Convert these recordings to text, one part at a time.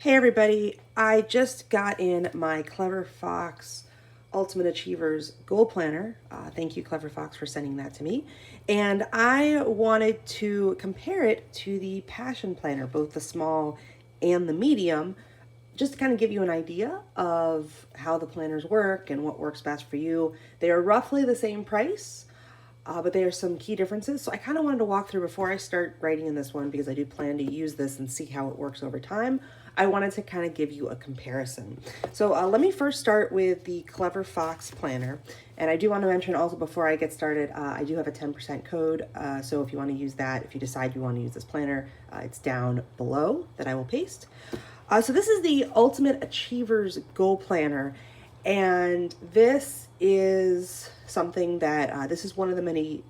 Hey everybody, I just got in my CleverFox Ultimate Achievers Goal Planner. Thank you CleverFox for sending that to me. And I wanted to compare it to the Passion Planner, both the small and the medium, just to kind of give you an idea of how the planners work and what works best for you. They are roughly the same price, but there are some key differences. So I kind of wanted to walk through before I start writing in this one, because I do plan to use this and see how it works over time. I wanted to kind of give you a comparison. So let me first start with the CleverFox Planner. And I do want to mention also before I get started, I do have a 10% code. So if you want to use that, if you decide you want to use this planner, it's down below that I will paste. So this is the Ultimate Achievers Goal Planner. And this is something that, this is one of the many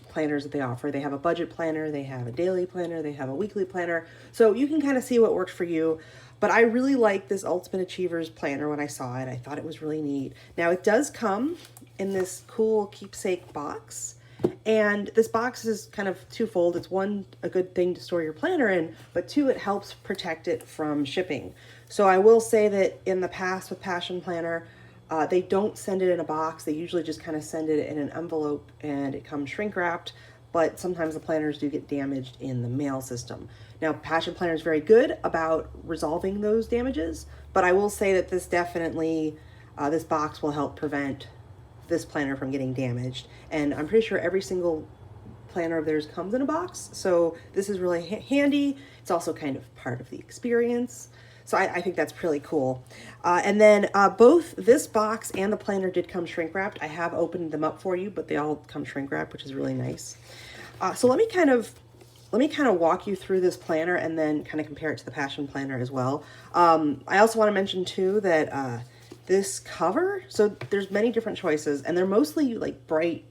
planners that they offer. They have a budget planner, they have a daily planner, they have a weekly planner. So you can kind of see what works for you. But I really like this Ultimate Achievers planner when I saw it. I thought it was really neat. Now it does come in this cool keepsake box. And this box is kind of twofold. It's one, a good thing to store your planner in, but two, it helps protect it from shipping. So I will say that in the past with Passion Planner, they don't send it in a box. They usually just kind of send it in an envelope and it comes shrink wrapped, but sometimes the planners do get damaged in the mail system. Now, Passion Planner is very good about resolving those damages, but I will say that this definitely, this box will help prevent this planner from getting damaged. And I'm pretty sure every single planner of theirs comes in a box. So this is really handy. It's also kind of part of the experience. So I think that's pretty cool. And then both this box and the planner did come shrink wrapped. I have opened them up for you, but they all come shrink wrapped, which is really nice. So let me kind of walk you through this planner and then kind of compare it to the Passion Planner as well. I also want to mention too that this cover, so there's many different choices, and they're mostly like bright,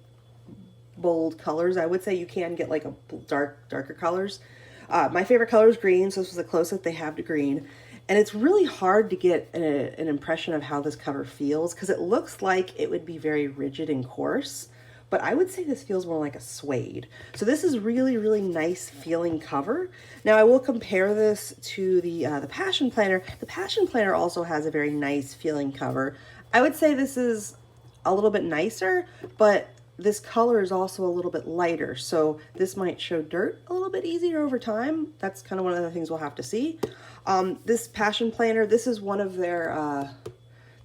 bold colors. I would say you can get like a darker colors. My favorite color is green, so this was the closest they have to green. And it's really hard to get an impression of how this cover feels, because it looks like it would be very rigid and coarse, but I would say this feels more like a suede. So this is really, really nice feeling cover. Now I will compare this to the Passion Planner. The Passion Planner also has a very nice feeling cover. I would say this is a little bit nicer, but this color is also a little bit lighter. So this might show dirt a little bit easier over time. That's kind of one of the things we'll have to see. This Passion Planner, this is one of their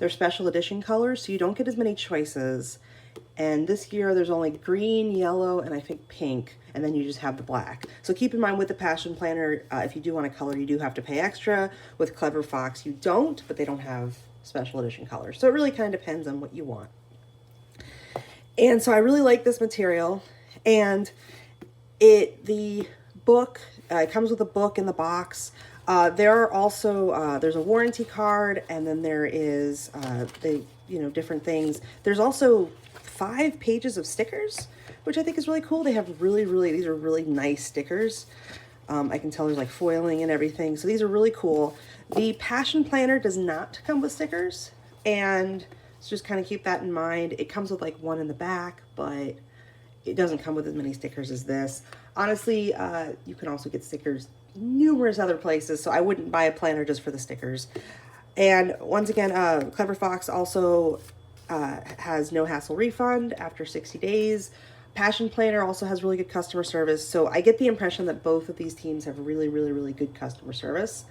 special edition colors, so you don't get as many choices. And this year there's only green, yellow, and I think pink, and then you just have the black. So keep in mind with the Passion Planner, if you do want a color, you do have to pay extra. With CleverFox, you don't, but they don't have special edition colors. So it really kind of depends on what you want. And so I really like this material, and the book, it comes with a book in the box. There are also, there's a warranty card, and then there is, different things. There's also 5 pages of stickers, which I think is really cool. They have these are really nice stickers. I can tell there's like foiling and everything. So these are really cool. The Passion Planner does not come with stickers, and so just kind of keep that in mind. It comes with like one in the back, but it doesn't come with as many stickers as this. Honestly, you can also get stickers numerous other places, so I wouldn't buy a planner just for the stickers. And once again, CleverFox also has no hassle refund after 60 days. Passion Planner also has really good customer service, so I get the impression that both of these teams have really, really, really good customer service.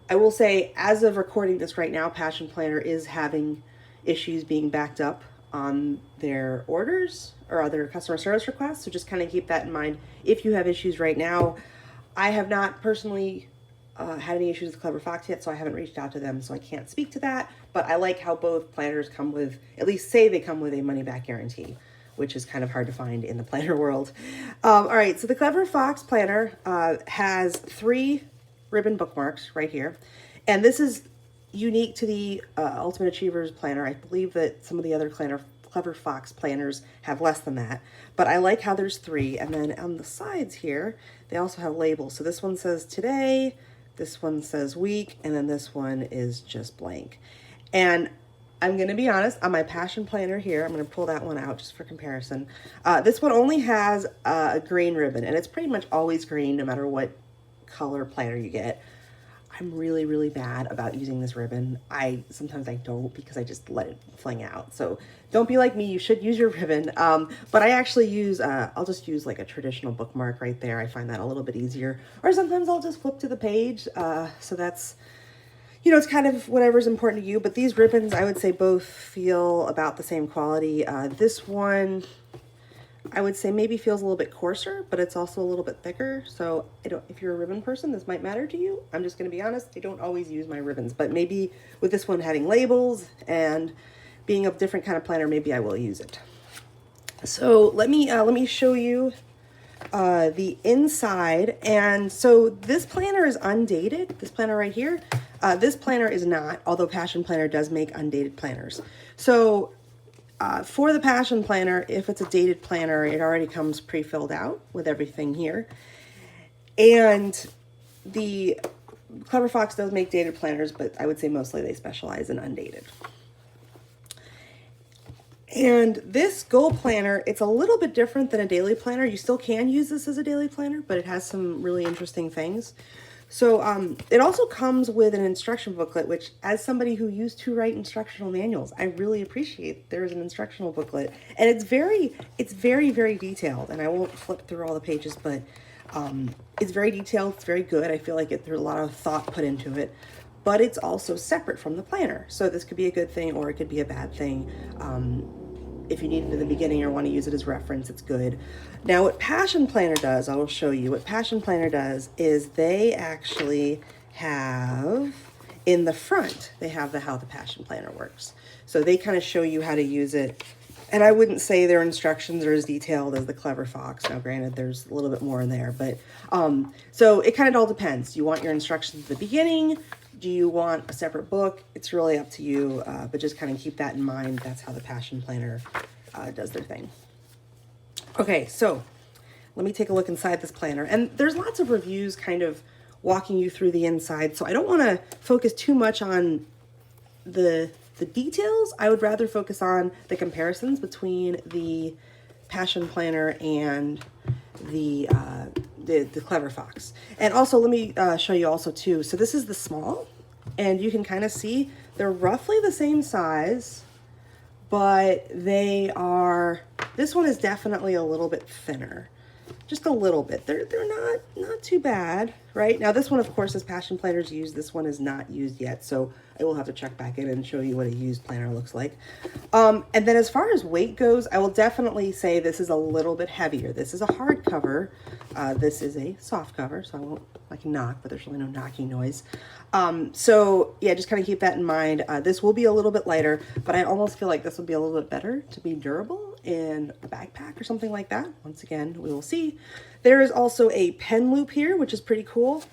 I will say, as of recording this right now, Passion Planner is having issues being backed up on their orders or other customer service requests, so just kind of keep that in mind if you have issues right now. I have not personally had any issues with CleverFox yet, so I haven't reached out to them, so I can't speak to that, but I like how both planners come with, at least say they come with a money-back guarantee, which is kind of hard to find in the planner world. All right, so the CleverFox Planner has 3 ribbon bookmarks right here, and this is unique to the Ultimate Achievers Planner. I believe that some of the other CleverFox planners have less than that, but I like how there's 3. And then on the sides here, they also have labels. So this one says today, this one says week, and then this one is just blank. And I'm gonna be honest, on my Passion Planner here, I'm gonna pull that one out just for comparison. This one only has a green ribbon, and it's pretty much always green no matter what color planner you get. I'm really, really bad about using this ribbon. Sometimes I don't because I just let it fling out. So don't be like me, you should use your ribbon. But I actually use, I'll just use like a traditional bookmark right there. I find that a little bit easier. Or sometimes I'll just flip to the page. So that's, you know, it's kind of whatever's important to you. But these ribbons, I would say both feel about the same quality. This one, I would say maybe feels a little bit coarser, but it's also a little bit thicker. So if you're a ribbon person, this might matter to you. I'm just going to be honest. I don't always use my ribbons, but maybe with this one having labels and being a different kind of planner, maybe I will use it. So let me show you the inside. And so this planner is undated. This planner right here. This planner is not, although Passion Planner does make undated planners. So for the Passion Planner, if it's a dated planner, it already comes pre-filled out with everything here. And the CleverFox does make dated planners, but I would say mostly they specialize in undated. And this goal planner, it's a little bit different than a daily planner. You still can use this as a daily planner, but it has some really interesting things. So it also comes with an instruction booklet, which as somebody who used to write instructional manuals, I really appreciate there's an instructional booklet. And it's very, very detailed. And I won't flip through all the pages, but it's very detailed. It's very good. I feel like there's a lot of thought put into it, but it's also separate from the planner. So this could be a good thing or it could be a bad thing. If you need it in the beginning or want to use it as reference, it's good. Now what Passion Planner does, I will show you. What Passion Planner does is they actually have, in the front, they have how the Passion Planner works. So they kind of show you how to use it. And I wouldn't say their instructions are as detailed as the CleverFox. Now granted, there's a little bit more in there, but so it kind of all depends. Do you want your instructions at the beginning? Do you want a separate book? It's really up to you, but just kind of keep that in mind. That's how the Passion Planner does their thing. Okay, so let me take a look inside this planner. And there's lots of reviews kind of walking you through the inside, so I don't want to focus too much on the details. I would rather focus on the comparisons between the Passion Planner and the CleverFox. And also let me show you also too. So this is the small, and you can kind of see they're roughly the same size, but they are, this one is definitely a little bit thinner, just a little bit. They're not too bad, right? Now this one, of course, is Passion Planner's used. This one is not used yet, so I will have to check back in and show you what a used planner looks like. And then as far as weight goes, I will definitely say this is a little bit heavier. This is a hardcover. This is a soft cover, so I won't like knock, but there's really no knocking noise. So yeah, just kind of keep that in mind. This will be a little bit lighter, but I almost feel like this will be a little bit better to be durable in a backpack or something like that. Once again, we will see. There is also a pen loop here, which is pretty cool.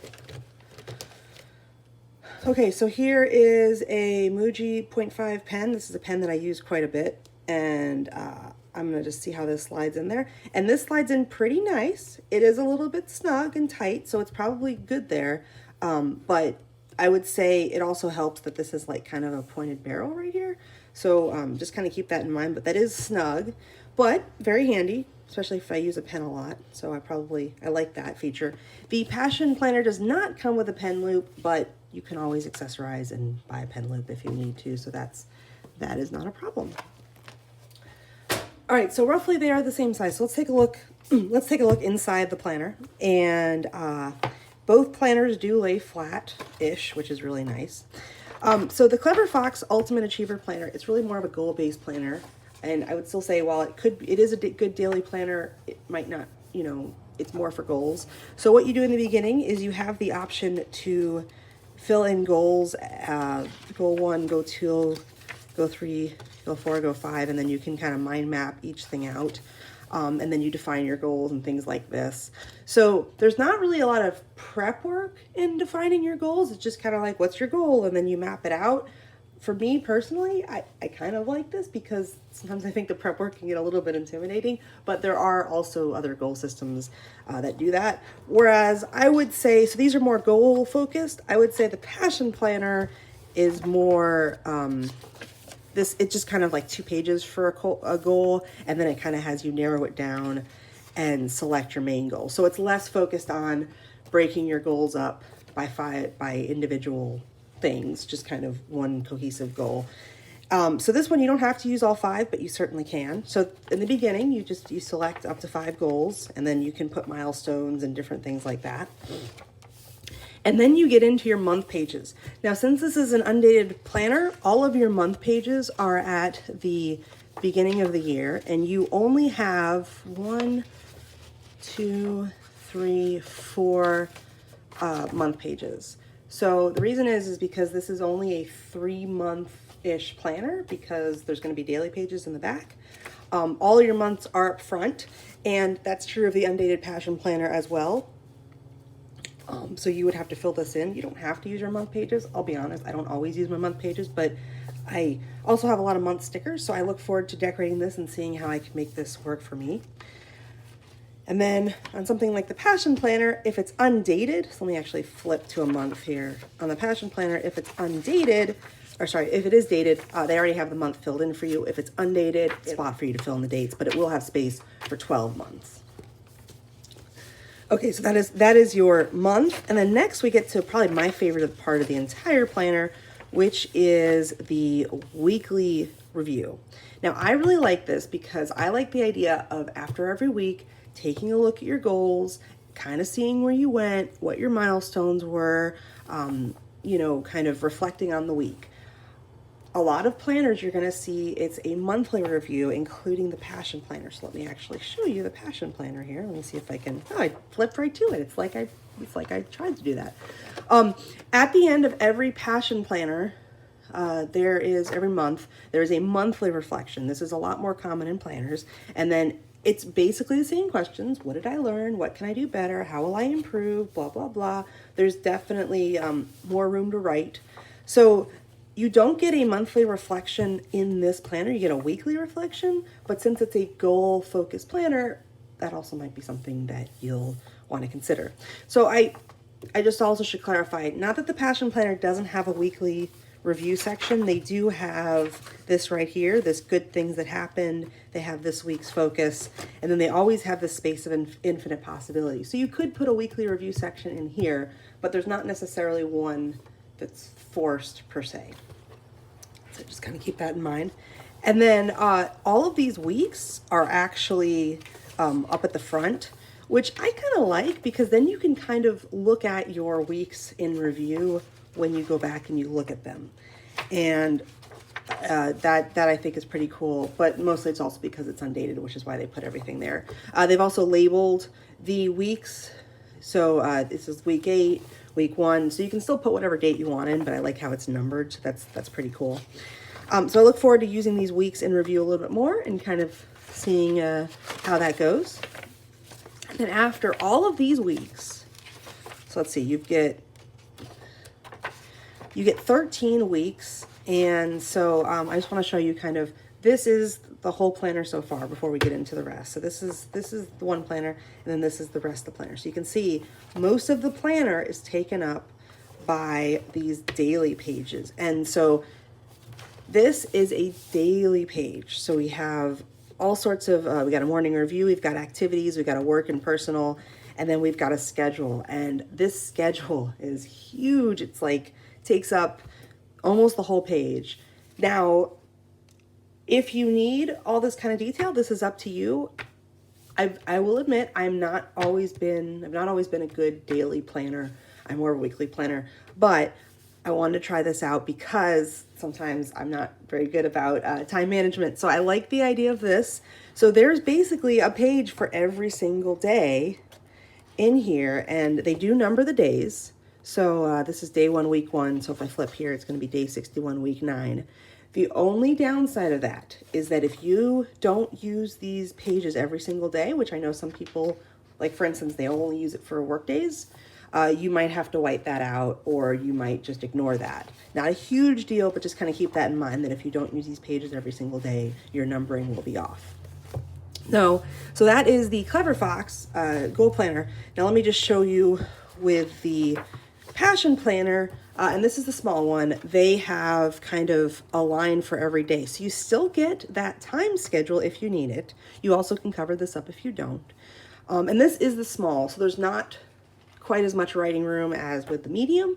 Okay, so here is a Muji 0.5 pen. This is a pen that I use quite a bit, and I'm gonna just see how this slides in there. And this slides in pretty nice. It is a little bit snug and tight, so it's probably good there. But I would say it also helps that this is like kind of a pointed barrel right here. So just kind of keep that in mind, but that is snug, but very handy, especially if I use a pen a lot. So I like that feature. The Passion Planner does not come with a pen loop, but you can always accessorize and buy a pen loop if you need to. So that is not a problem. All right, so roughly they are the same size. So let's take a look. Let's take a look inside the planner. And both planners do lay flat-ish, which is really nice. So the CleverFox Ultimate Achiever Planner, it's really more of a goal-based planner. And I would still say, while it is a good daily planner, it might not, you know, it's more for goals. So what you do in the beginning is you have the option to fill in goals, goal 1, goal 2, goal 3, goal 4, goal 5, and then you can kind of mind map each thing out. And then you define your goals and things like this. So there's not really a lot of prep work in defining your goals. It's just kind of like, what's your goal? And then you map it out. For me personally, I kind of like this because sometimes I think the prep work can get a little bit intimidating, but there are also other goal systems that do that. Whereas I would say, so these are more goal focused. I would say the Passion Planner is more, it's just kind of like 2 pages for a goal, and then it kind of has you narrow it down and select your main goal. So it's less focused on breaking your goals up by individual things, just kind of one cohesive goal. So this one, you don't have to use all 5, but you certainly can. So in the beginning, you select up to 5 goals, and then you can put milestones and different things like that. And then you get into your month pages. Now, since this is an undated planner, all of your month pages are at the beginning of the year, and you only have 1, 2, 3, 4 month pages. So the reason is because this is only a 3-month-ish planner, because there's going to be daily pages in the back. All your months are up front, and that's true of the Undated Passion Planner as well. So you would have to fill this in. You don't have to use your month pages. I'll be honest, I don't always use my month pages, but I also have a lot of month stickers, so I look forward to decorating this and seeing how I can make this work for me. And then on something like the Passion Planner, if it's undated, so let me actually flip to a month here. On the Passion Planner, if it's undated, or sorry, if it is dated, they already have the month filled in for you. If it's undated, it's a spot for you to fill in the dates, but it will have space for 12 months. Okay, so that is your month. And then next we get to probably my favorite part of the entire planner, which is the weekly review. Now, I really like this because I like the idea of after every week, taking a look at your goals, kind of seeing where you went, what your milestones were, you know, kind of reflecting on the week. A lot of planners you're going to see it's a monthly review, including the Passion Planner. So let me actually show you the Passion Planner here. Let me see if I can. Oh, I flipped right to it. It's like I tried to do that. At the end of every Passion Planner, every month there is a monthly reflection. This is a lot more common in planners, and then it's basically the same questions. What did I learn? What can I do better? How will I improve? Blah, blah, blah. There's definitely more room to write. So you don't get a monthly reflection in this planner. You get a weekly reflection, but since it's a goal-focused planner, that also might be something that you'll want to consider. So I just also should clarify, not that the Passion Planner doesn't have a weekly review section. They do have this right here, this good things that happened. They have this week's focus, and then they always have this space of infinite possibility. So you could put a weekly review section in here, but there's not necessarily one that's forced per se. So just kind of keep that in mind. And then all of these weeks are actually up at the front, which I kind of like because then you can kind of look at your weeks in review when you go back and you look at them. And that I think is pretty cool, but mostly it's also because it's undated, which is why they put everything there. They've also labeled the weeks. So this is week 8, week 1. So you can still put whatever date you want in, but I like how it's numbered. So that's pretty cool. So I look forward to using these weeks in review a little bit more and kind of seeing how that goes. And then after all of these weeks, so let's see, you get 13 weeks. And so I just want to show you kind of, this is the whole planner so far before we get into the rest. So this is the one planner, and then this is the rest of the planner. So you can see most of the planner is taken up by these daily pages. And so this is a daily page. So we have all sorts of, we got a morning review, we've got activities, we've got a work and personal, and then we've got a schedule. And this schedule is huge. It's like, takes up almost the whole page. Now, if you need all this kind of detail, this is up to you. I will admit, I've not always been a good daily planner. I'm more of a weekly planner, but I wanted to try this out because sometimes I'm not very good about time management. So I like the idea of this. So there's basically a page for every single day in here, and they do number the days. So this is day 1, week 1. So if I flip here, it's going to be day 61, week 9. The only downside of that is that if you don't use these pages every single day, which I know some people, like for instance, they only use it for work days, you might have to white that out, or you might just ignore that. Not a huge deal, but just kind of keep that in mind that if you don't use these pages every single day, your numbering will be off. So that is the CleverFox Goal Planner. Now let me just show you with the Passion Planner, and this is the small one. They have kind of a line for every day. So you still get that time schedule if you need it. You also can cover this up if you don't. And this is the small, so there's not quite as much writing room as with the medium.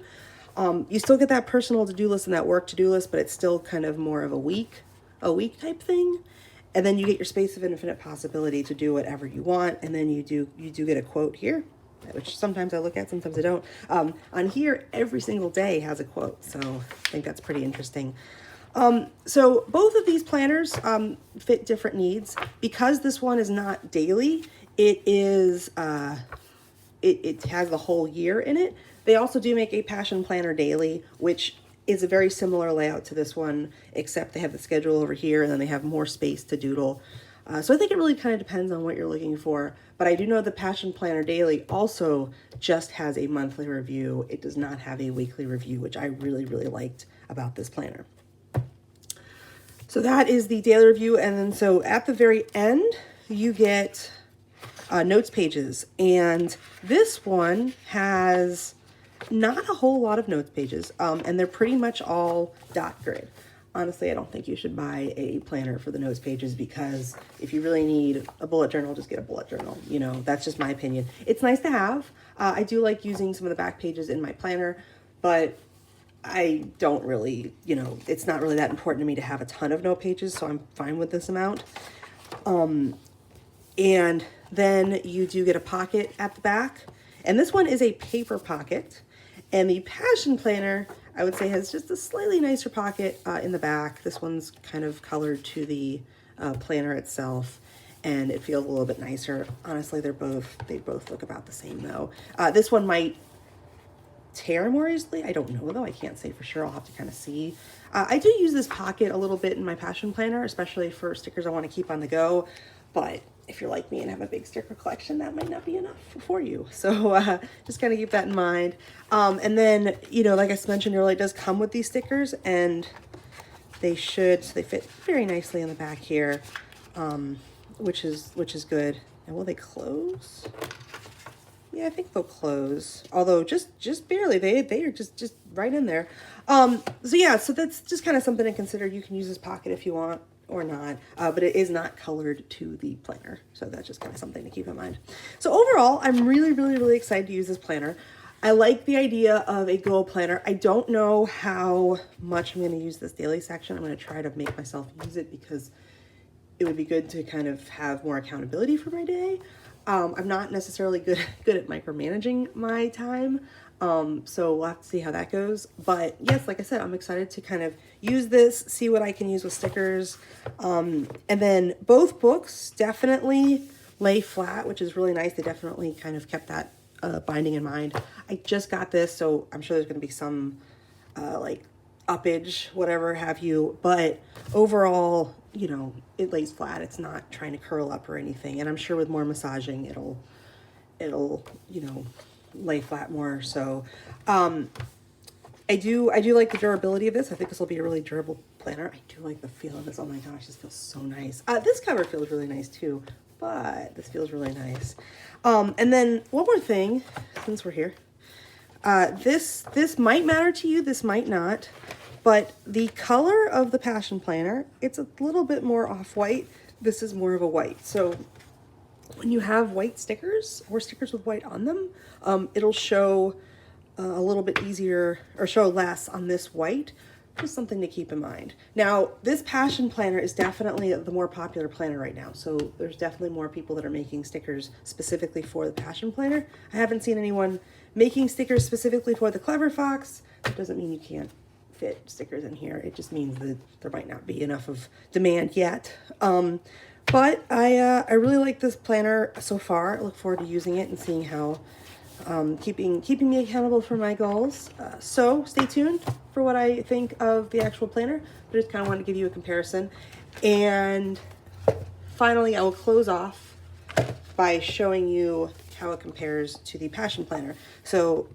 You still get that personal to-do list and that work to-do list, but it's still kind of more of a week type thing. And then you get your space of infinite possibility to do whatever you want. And then you do get a quote here, which sometimes I look at, sometimes I don't. On here, every single day has a quote. So I think that's pretty interesting. So both of these planners fit different needs. Because this one is not daily, it is, it has the whole year in it. They also do make a passion planner daily, which is a very similar layout to this one, except they have the schedule over here and then they have more space to doodle. So I think it really kind of depends on what you're looking for. But I do know the Passion Planner Daily also just has a monthly review. It does not have a weekly review, which I really, really liked about this planner. So that is the daily review. And then so at the very end, you get notes pages. And this one has not a whole lot of notes pages, and they're pretty much all dot grid. Honestly, I don't think you should buy a planner for the notes pages, because if you really need a bullet journal, just get a bullet journal. You know, that's just my opinion. It's nice to have. I do like using some of the back pages in my planner, but I don't really, you know, it's not really that important to me to have a ton of note pages, so I'm fine with this amount. And then you do get a pocket at the back, and this one is a paper pocket. And the Passion Planner, I would say, has just a slightly nicer pocket in the back. This one's kind of colored to the planner itself, and it feels a little bit nicer. Honestly, they both look about the same though. This one might tear more easily. I don't know though. I can't say for sure. I'll have to kind of see. I do use this pocket a little bit in my Passion Planner, especially for stickers I want to keep on the go. But if you're like me and have a big sticker collection, that might not be enough for you. So just kind of keep that in mind. And then, you know, like I mentioned earlier, it does come with these stickers, and they fit very nicely in the back here, which is good. And will they close? Yeah, I think they'll close. Although just barely. They are just right in there. So yeah, so that's just kind of something to consider. You can use this pocket if you want or not, but it is not colored to the planner. So that's just kind of something to keep in mind. So overall, I'm really, really, really excited to use this planner. I like the idea of a goal planner. I don't know how much I'm going to use this daily section. I'm going to try to make myself use it, because it would be good to kind of have more accountability for my day. I'm not necessarily good at micromanaging my time. So we'll have to see how that goes. But yes, like I said, I'm excited to kind of use this, see what I can use with stickers. And then both books definitely lay flat, which is really nice. They definitely kind of kept that binding in mind. I just got this, so I'm sure there's going to be some like uppage, whatever have you. But overall, you know, it lays flat. It's not trying to curl up or anything. And I'm sure with more massaging, it'll, you know, lay flat more. So I do like the durability of this. I think this will be a really durable planner. I do like the feel of this. Oh my gosh, this feels so nice. This cover feels really nice too, but this feels really nice. And then one more thing, since we're here, this might matter to you, this might not, but the color of the Passion Planner, it's a little bit more off-white. This is more of a white. So when you have white stickers or stickers with white on them, it'll show a little bit easier, or show less on this white. Just something to keep in mind. Now, this Passion Planner is definitely the more popular planner right now. So there's definitely more people that are making stickers specifically for the Passion Planner. I haven't seen anyone making stickers specifically for the CleverFox. It doesn't mean you can't fit stickers in here. It just means that there might not be enough of demand yet. But I really like this planner so far. I look forward to using it and seeing how keeping me accountable for my goals. So stay tuned for what I think of the actual planner. But I just kind of wanted to give you a comparison. And finally, I will close off by showing you how it compares to the Passion Planner. So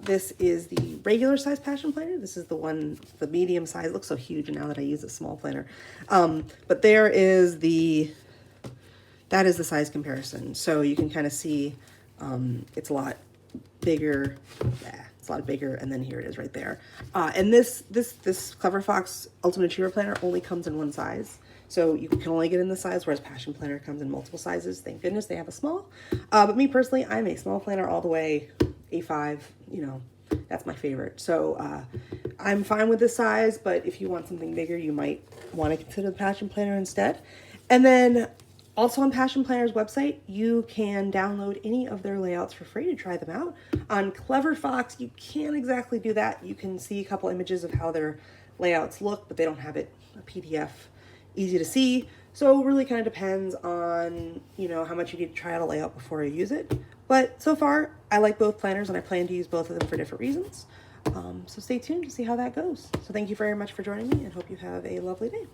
this is the regular size Passion Planner. This is the one, the medium size. It looks so huge now that I use a small planner. But there is that is the size comparison. So you can kind of see it's a lot bigger. Yeah, it's a lot bigger. And then here it is right there. And this CleverFox Ultimate Achiever Planner only comes in one size. So you can only get in the size, whereas Passion Planner comes in multiple sizes. Thank goodness they have a small. But me personally, I'm a small planner all the way. A5, you know, that's my favorite. So I'm fine with this size, but if you want something bigger, you might want to consider the Passion Planner instead. And then also on Passion Planner's website, you can download any of their layouts for free to try them out. On CleverFox, you can't exactly do that. You can see a couple images of how their layouts look, but they don't have it a PDF easy to see. So it really kind of depends on, you know, how much you need to try out a layout before you use it. But so far, I like both planners and I plan to use both of them for different reasons. So stay tuned to see how that goes. So thank you very much for joining me and hope you have a lovely day.